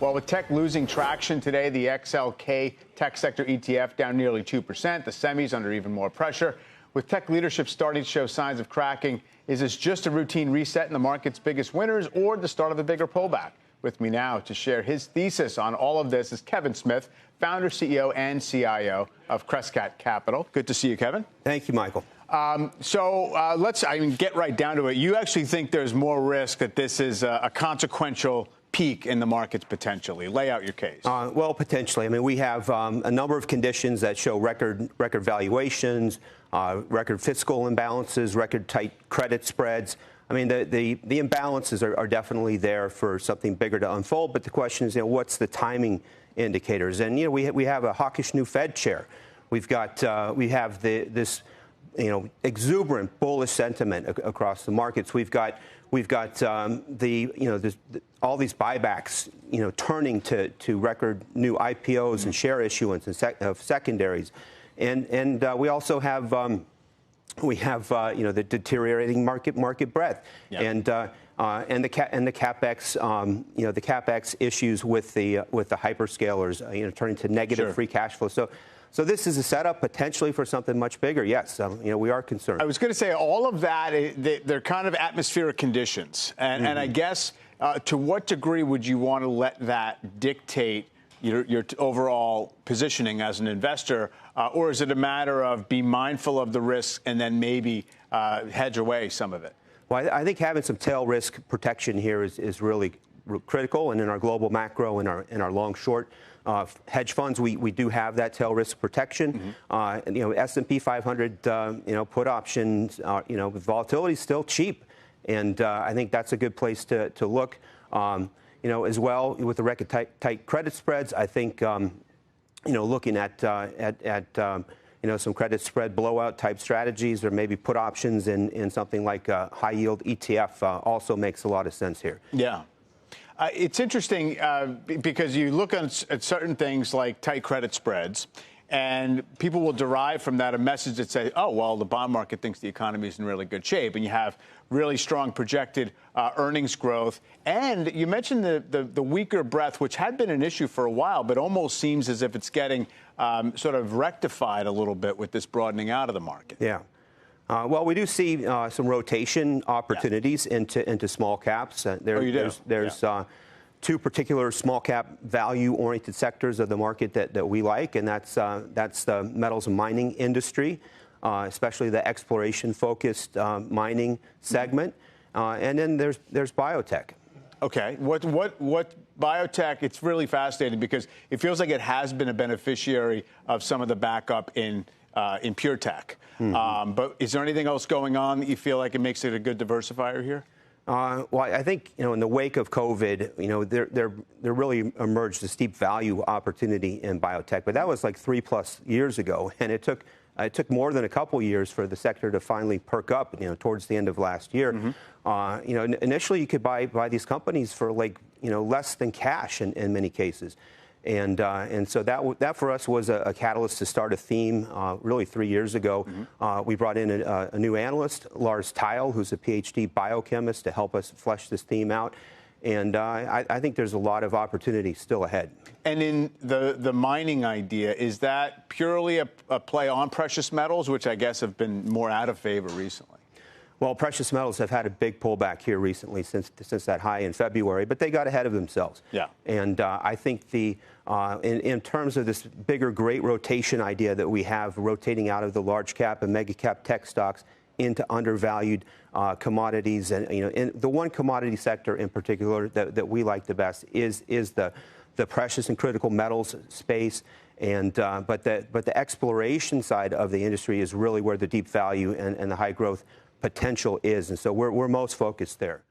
Well, with tech losing traction today, the XLK tech sector ETF down nearly 2%. The semis under even more pressure. With tech leadership starting to show signs of cracking, is this just a routine reset in the market's biggest winners or the start of a bigger pullback? With me now to share his thesis on all of this is Kevin Smith, founder, CEO, and CIO of Crescat Capital. Good to see you, Kevin. Thank you, Michael. Let's get right down to it. You actually think there's more risk that this is a consequential peak in the markets potentially. Lay out your case. Well, potentially. I mean, we have a number of conditions that show record valuations, record fiscal imbalances, record tight credit spreads. I mean, the imbalances are definitely there for something bigger to unfold. But the question is, what's the timing indicators? And we have a hawkish new Fed chair. We have this exuberant bullish sentiment across the markets. We've got all these buybacks, turning to record new IPOs and share issuance of secondaries, and we also have the deteriorating market breadth, yep. and the capex the capex issues with the hyperscalers turning to negative free cash flow. So this is a setup potentially for something much bigger. Yes, we are concerned. I was going to say all of that, they're kind of atmospheric conditions. And I guess to what degree would you want to let that dictate your overall positioning as an investor? Or is it a matter of be mindful of the risks and then maybe hedge away some of it? Well, I think having some tail risk protection here is really critical. And in our global macro, in our long short hedge funds, we do have that tail risk protection. S&P 500 put options, volatility is still cheap, and I think that's a good place to look. As well with the record tight credit spreads, I think looking at some credit spread blowout type strategies or maybe put options in something like a high yield ETF also makes a lot of sense here. Yeah. It's interesting because you look at certain things like tight credit spreads, and people will derive from that a message that says, oh, well, the bond market thinks the economy is in really good shape, and you have really strong projected earnings growth. And you mentioned the weaker breadth, which had been an issue for a while, but almost seems as if it's getting sort of rectified a little bit with this broadening out of the market. Yeah. Well, we do see some rotation opportunities into small caps. There's two particular small cap value-oriented sectors of the market that we like, and that's the metals and mining industry, especially the exploration-focused mining segment, and then there's biotech. Okay, what biotech? It's really fascinating because it feels like it has been a beneficiary of some of the backup in pure tech. But is there anything else going on that you feel like it makes it a good diversifier here? Well, I think in the wake of COVID, there really emerged a steep value opportunity in biotech, but that was like 3+ years ago, and it took more than a couple years for the sector to finally perk up. Towards the end of last year, initially you could buy these companies for less than cash in many cases. And so that for us was a catalyst to start a theme really 3 years ago. We brought in a new analyst, Lars Tile, who's a PhD biochemist, to help us flesh this theme out. And I think there's a lot of opportunity still ahead. And in the mining idea, is that purely a play on precious metals, which I guess have been more out of favor recently? Well, precious metals have had a big pullback here recently since that high in February, but they got ahead of themselves. Yeah. And I think in terms of this bigger great rotation idea that we have rotating out of the large cap and mega cap tech stocks into undervalued commodities, and in the one commodity sector in particular that we like the best is the precious and critical metals space. And but the exploration side of the industry is really where the deep value and the high growth potential is, and so we're most focused there.